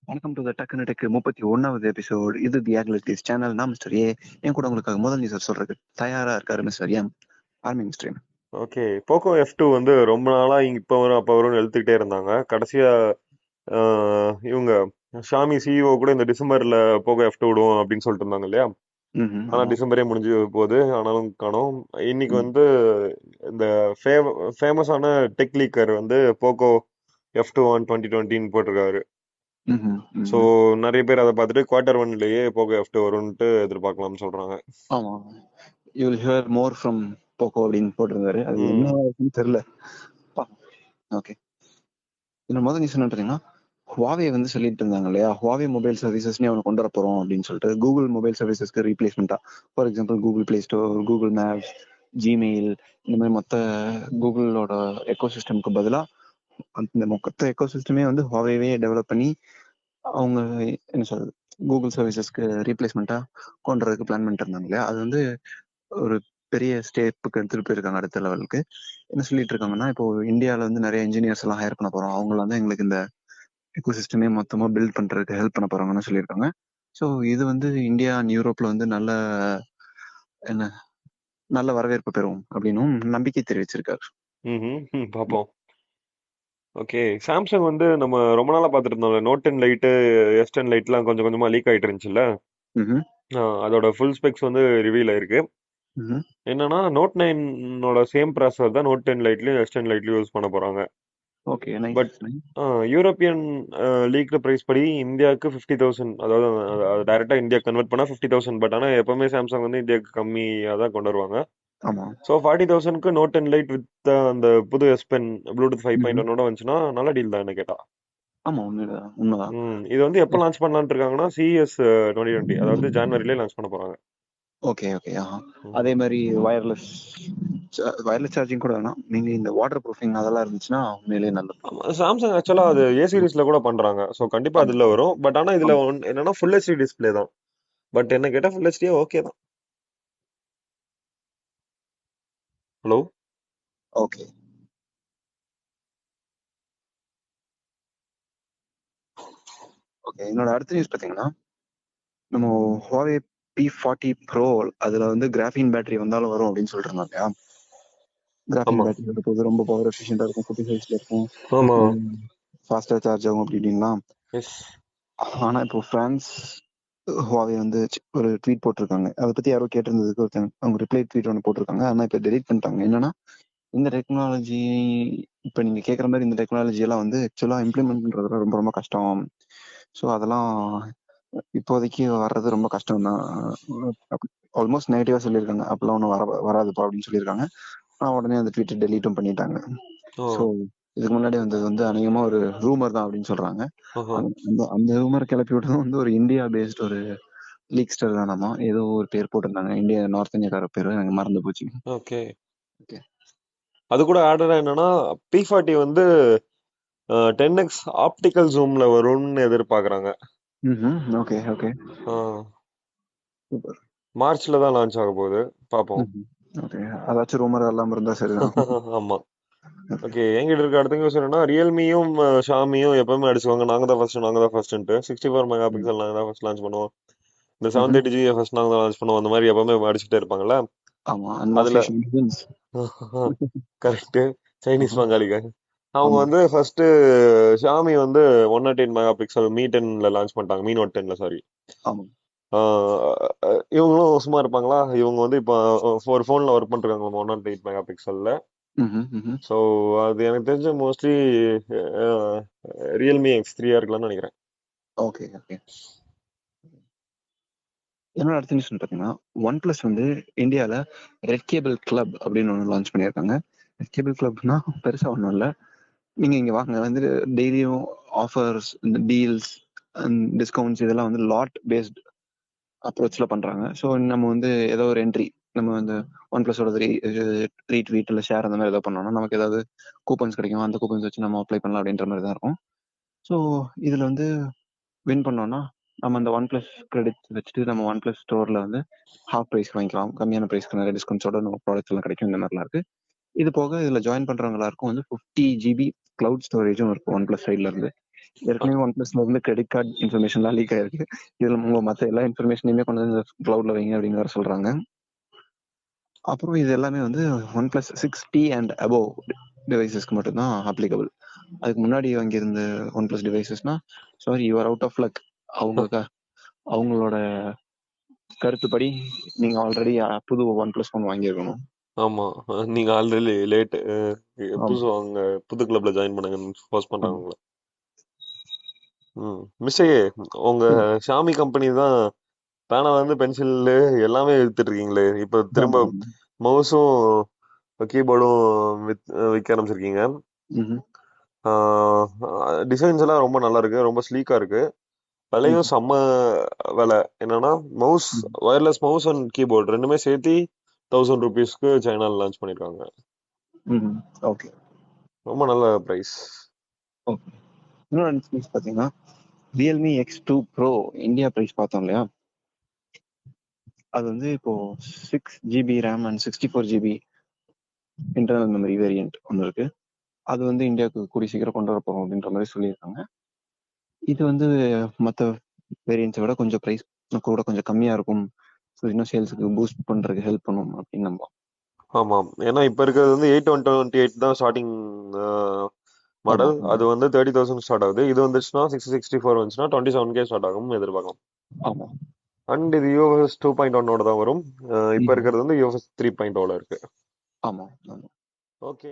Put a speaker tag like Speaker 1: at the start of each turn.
Speaker 1: வணக்கம் to the டக்குனு tech 31வது episode. இது தி ஆக்லிட்டிஸ் சேனல். நான் மிஸ்டர் ஏ. என் கூட உங்களுக்காக முதல் நியூஸ் சொல்றது தயாரா இருக்காரு mister M. Arming stream.
Speaker 2: Okay, Poco F2 வந்து ரொம்ப நாளா இப்போ வரும் அப்போ வரும்னு எழுத்துக்கிட்டே இருந்தாங்க. கடைசியா இவங்க ஷாமி சிஇஓ கூட இந்த டிசம்பர்ல போக்கோ F2 விடுவோம் அப்படின்னு சொல்லிட்டு இருந்தாங்க இல்லையா? ஆனா டிசம்பரே முடிஞ்சு போகுது, ஆனாலும் காணோம். இன்னைக்கு வந்து இந்த ஃபேமஸான டெக் லீக்கர் வந்து போக்கோ F2 on 2020 போட்டிருக்காரு. ஸோ நிறைய பேர் அதை பார்த்துட்டு Q1 போக்கோ F2 வரும்னு எதிர்பார்க்கலாம்னு சொல்றாங்க.
Speaker 1: ஆமா, you will hear more from Poco அப்படின்னு போட்டிருந்தாரு. அது என்ன தெரியல. ஓகே, இன்னும் முதல் நியூஸ் என்ன பார்த்தீங்கன்னா, Huawei வந்து சொல்லிட்டு இருந்தாங்க இல்லையா, Huawei மொபைல் சர்வீசஸ்னே அவனை கொண்டு வர போறோம் அப்படின்னு சொல்லிட்டு. கூகுள் மொபைல் சர்வீசஸ்க்கு ரீப்ளேஸ்மெண்டா, for example Google Play Store, Google Maps, Gmail, இந்த மாதிரி மொத்த கூகுளோட எக்கோசிஸ்டம்க்கு பதிலாக அந்த மொத்த எக்கோசிஸ்டமே வந்து Huawei டெவலப் பண்ணி அவங்க என்ன சொல்றது கூகுள் சர்வீசஸ்க்கு ரீப்ளேஸ்மெண்டா கொண்டு வரதுக்கு பிளான் பண்ணிட்டு இருந்தாங்க இல்லையா. அது வந்து ஒரு பெரிய ஸ்டேப்புக்கு எடுத்துட்டு போயிருக்காங்க அடுத்த லெவலுக்கு. என்ன சொல்லிட்டு இருக்காங்கன்னா, இப்போ இந்தியாவில வந்து நிறைய இன்ஜினியர்ஸ் எல்லாம் ஹையர் பண்ண போறோம், அவங்கள வந்து எங்களுக்கு இந்த எக்கோசிஸ்டமே மொத்தமா பில்ட் பண்றதுக்கு ஹெல்ப் பண்ண போறாங்கன்னு சொல்லியிருக்காங்க. ஸோ இது வந்து இந்தியா அண்ட் யூரோப்ல வந்து நல்ல வரவேற்பு பெறும் அப்படின்னும் நம்பிக்கை தெரிவிச்சிருக்காரு.
Speaker 2: பாப்போம். ஓகே, சாம்சங் வந்து நம்ம ரொம்ப நாளா பார்த்துட்டு இருந்தோம். Note 10 Lite, S10 Liteலாம் கொஞ்சம் கொஞ்சமா லீக் ஆயிட்டு இருந்துச்சுல்ல. அதோட ஃபுல் ஸ்பெக்ஸ் வந்து ரிவீல் ஆயிருக்கு. என்னன்னா Note 9 சேம் ப்ராசஸர் தான் Note 10 Liteலயும் S10 Liteலயும் யூஸ் பண்ண போறாங்க.
Speaker 1: Okay,
Speaker 2: but European leaked price படி இந்தியாவுக்கு 50,000, அதாவது டைரக்டா இந்தியா கன்வெர்ட் பண்ணா 50,000. பட் ஆனா எப்பவுமே சாம்சங் வந்து இந்தியாவுக்கு கம்மியா தான் கொண்டு வருவாங்க. ஸோ 40,000க்கு Note 10 Lite வித் அந்த புது S Pen ப்ளூடூத் 5.1 வந்துச்சுன்னா நல்ல டீல் தான் என்ன கேட்டா.
Speaker 1: ஆமா, உண்மைதான்.
Speaker 2: இது வந்து எப்போ லான்ச் பண்ணலான்னு இருக்காங்கன்னா CES 2020, அதாவது ஜனவரிலே லான்ச் பண்ண போறாங்க.
Speaker 1: Okay okay. அதே மாதிரி வயர்லெஸ் சார்ஜிங் கூட வேணாம், நீங்க இந்த வாட்டர் ப்ரூஃபிங் அதெல்லாம் இருந்துச்சுன்னா உண்மையிலேயே நல்லது.
Speaker 2: சாம்சங் ஆக்சுவலா அது A சீரிஸ்ல கூட பண்றாங்க. ஸோ கண்டிப்பா அதுல வரும். பட் ஆனா இதுல என்னன்னா ஃபுல் HD டிஸ்பிளே தான். பட் என்ன கேட்டா ஃபுல் HD ஓகே தான். Hello,
Speaker 1: okay. ஓகே, என்னோட அடுத்த நியூஸ் பாத்தீங்கன்னா, நம்ம Huawei P40 Pro அதுல வந்து கிராஃபீன் பேட்டரி வந்தாலும் வரும் அப்படின்னு சொல்லிட்டு இருந்தாங்க இல்லையா. கிராஃபீன் பேட்டரி வரும்போது ரொம்ப பவர் எஃபிஷியண்டா இருக்கும், குட்டி சைஸ்ல இருக்கும், ஃபாஸ்டா சார்ஜ் ஆகும் அப்படி இப்படின்னா. ஆனா இப்போ பிரான்ஸ் Huawei வந்து ஒரு ட்வீட் போட்டிருக்காங்க. அதை பத்தி யாரோ கேட்டிருந்ததுக்கு ஒருத்தங்க அவங்க ரிப்ளை ட்வீட் ஒன்று போட்டிருக்காங்க. ஆனா இப்போ டெலீட் பண்ணிட்டாங்க. என்னன்னா, இந்த டெக்னாலஜி இப்போ நீங்க கேட்குற மாதிரி இந்த டெக்னாலஜி எல்லாம் வந்து ஆக்சுவலா இம்ப்ளிமெண்ட் பண்றதுல ரொம்ப ரொம்ப கஷ்டம். ஸோ அதெல்லாம் இப்போதைக்கு வர்றது ரொம்ப கஷ்டம் தான். ஆல்மோஸ்ட் நெகட்டிவா சொல்லியிருக்காங்க. அப்பெல்லாம் ஒன்றும் வராதுப்பா அப்படின்னு சொல்லியிருக்காங்க. ஆனா உடனே அந்த ட்வீட்டை டெலீட்டும் பண்ணிட்டாங்க. ஸோ இதுக்கு முன்னாடி வந்தது வந்து அநேகமா ஒரு ரூமர் தான் அப்படின்னு சொல்றாங்க. அந்த ரூமர் கிளப்பி விட்டதும் வந்து ஒரு இந்தியா பேஸ்ட் ஒரு லீக்ஸ்டர் தானாமா, ஏதோ ஒரு பேர் போட்டிருந்தாங்க, இந்தியா நார்த் இந்தியாக்கார பேரு எனக்கு மறந்து போச்சு.
Speaker 2: ஓகே, அது கூட ஆடரா என்னன்னா P40 வந்து 10x ஆப்டிக்கல் ஜூம்ல வரும்னு எதிர்பார்க்கறாங்க.
Speaker 1: Okay okay, super.
Speaker 2: மார்ச்ல தான் லான்ச் ஆக போகுது, பாப்போம்.
Speaker 1: ஓகே, அதாச்சும் ரூமர் எல்லாம் இருந்தா சரிதான்.
Speaker 2: ஆமா. ஓகே, எங்கிட்ட இருக்க அடுத்த நியூஸ் என்னன்னா, ரியல்மியும் ஷாமியும் எப்பவுமே அடிச்சுவாங்க, நாங்க தான் ஃபர்ஸ்ட்ன்ட்டு. 64 மெகா பிக்சல் நாங்க தான் ஃபர்ஸ்ட் லான்ச் பண்ணுவோம், இந்த 730G ஃபர்ஸ்ட் நாங்க தான் லான்ச் பண்ணுவோம், அந்த மாதிரி எப்பவுமே அடிச்சுட்டே இருப்பாங்கல்ல. அதுல கரெக்ட், சைனீஸ் பங்காளிங்க. அவங்க வந்து ஃபர்ஸ்ட் ஷாமி வந்து 108 மெகா பிக்சல் Mi 10ல லான்ச் பண்ணிட்டாங்க, Mi Note 10ல, சாரி. இவங்களும் சும்மா இருப்பாங்களா, இவங்க வந்து இப்போ ஒரு போன்ல ஒர்க் பண்ணிருக்காங்க 108 மெகா பிக்சல்ல. ஸோ அது எனக்கு தெரிஞ்ச மோஸ்ட்லி ரியல்மி X3 இருக்கலாம்னு நினைக்கிறேன்.
Speaker 1: Okay okay. என்னோட அடுத்த நியூஸ் பார்த்தீங்கன்னா, OnePlus வந்து இந்தியாவில் ரெட் கேபிள் கிளப் அப்படின்னு ஒன்று லான்ச் பண்ணியிருக்காங்க. ரெட் கேபிள் கிளப்னா பெருசாக ஒன்றும் இல்லை, நீங்கள் இங்கே வாங்க வந்து டெய்லியும் ஆஃபர்ஸ், இந்த டீல்ஸ் அண்ட் டிஸ்கவுண்ட்ஸ் இதெல்லாம் வந்து லாட் பேஸ்ட் அப்ரோச்சில் பண்ணுறாங்க. ஸோ நம்ம வந்து ஏதோ ஒரு என்ட்ரி, நம்ம வந்து OnePlusோட ரீட்வீட் இல்லை ஷேர் அந்த மாதிரி ஏதோ பண்ணோம்னா நமக்கு ஏதாவது கூப்பன்ஸ் கிடைக்கும். அந்த கூப்பன்ஸ் வச்சு நம்ம அப்ளை பண்ணலாம் அப்படின்ற மாதிரி தான் இருக்கும். ஸோ இதில் வந்து வின் பண்ணோம்னா நம்ம அந்த OnePlus கிரெடிட் வச்சுட்டு நம்ம OnePlus ஸ்டோர்ல வந்து ஹாஃப் ப்ரைஸ் வாங்கிக்கலாம், கம்மியான ப்ரைஸ்க்கு நிறைய டிஸ்கவுண்ட்ஸோட நம்ம ப்ராடக்ட்ஸ் எல்லாம் கிடைக்கும். இந்த மாதிரிலாம் இருக்கு. இது போக இதில் ஜாயின் பண்றவங்க எல்லாருக்கும் வந்து 50 GB கிளவுட் ஸ்டோரேஜும் இருக்கும் OnePlus சைட்ல இருந்து. ஏற்கனவே OnePlusல இருந்து கிரெடிட் கார்டு இன்ஃபர்மேஷன்லாம் லீக் ஆயிருக்கு. இதுல உங்க மத்த எல்லா இன்ஃபர்மேஷனையுமே கொண்டு வந்து கிளவுட்ல வைங்க அப்படின்னு வேற சொல்றாங்க. அப்புறம் இது எல்லாமே வந்து OnePlus 6T அண்ட் அபோவ் டிவைசஸ்க்கு மட்டும்தான் அப்ளிகபிள். அதுக்கு முன்னாடி வாங்கியிருந்த OnePlus டிவைசஸ்னா sorry you are out of luck. அவங்களோட கருத்துப்படி நீங்க ஆல்ரெடி புது OnePlus ஃபோன் வாங்கியிருக்கணும்.
Speaker 2: ஆமா, நீங்க ஆல்ரெடி லேட்.
Speaker 1: ஆமா
Speaker 2: புதுசு வாங்க, புது கிளப்ல ஜாயின் பண்ணுங்கன்னு ஃபோர்ஸ்
Speaker 1: ஆமா
Speaker 2: பண்றாங்க உங்களை. மிஸ்ஸையே உங்க ஷாமி கம்பெனி தான் பேனால இருந்து பென்சில் எல்லாமே எடுத்துட்டு இருக்கீங்களே. இப்ப திரும்ப
Speaker 1: ஆமா ஆமா.
Speaker 2: மவுஸும் கீபோர்டும் விற்க ஆரம்பிச்சிருக்கீங்க.
Speaker 1: ம்ஹும்.
Speaker 2: டிசைன்ஸ் எல்லாம் ரொம்ப நல்லா இருக்கு, ரொம்ப ஸ்லீக்கா இருக்கு. விலையும்
Speaker 1: தேங்க்யூ.
Speaker 2: செம்ம விலை. என்னன்னா mouse, wireless mouse and keyboard ரெண்டுமே சேர்த்து 1000 ருபீஸ்க்கு சைனால லான்ச் பண்ணிருக்காங்க.
Speaker 1: ஓகே
Speaker 2: ரொம்ப நல்ல பிரைஸ்.
Speaker 1: ஓகே. இன்னொரு நியூஸ் பார்த்தீங்கன்னா Realme X2 Pro India price பார்த்தோம் இல்லையா, அது வந்து இப்போ 6 GB RAM and 64 GB internal memory variant ஒன்று இருக்கு. அது வந்து இந்தியாவுக்கு கூடி சீக்கிரம் கொண்டு வர போறோம் அப்படின்ற மாதிரி சொல்லியிருக்காங்க. இது வந்து மற்ற வேரியன்ட்ஸை விட கொஞ்சம் ப்ரைஸ் கூட கொஞ்சம் கம்மியா இருக்கும். ஸோ இன்னும் சேல்ஸுக்கு பூஸ்ட் பண்றதுக்கு ஹெல்ப் பண்ணும் அப்படின்னு நம்பலாம்.
Speaker 2: ஆமாம், ஏன்னா இப்ப இருக்கிறது வந்து 8128 தான் ஸ்டார்டிங்
Speaker 1: ஆமா
Speaker 2: மாடல்.
Speaker 1: ஆமா
Speaker 2: அது வந்து 30,000 ஸ்டார்ட் ஆகுது. இது வந்துச்சுன்னா 664 வந்துச்சுன்னா 27K ஸ்டார்ட் ஆகும் எதிர்பார்க்கலாம்.
Speaker 1: ஆமா.
Speaker 2: அண்ட் இது யூஎஸ் 2.1 தான் வரும். இப்ப
Speaker 1: ம்.
Speaker 2: இருக்கிறது வந்து யூஎஸ் 3.0 இருக்கு.
Speaker 1: ஆமா ஆமா.
Speaker 2: ஓகே.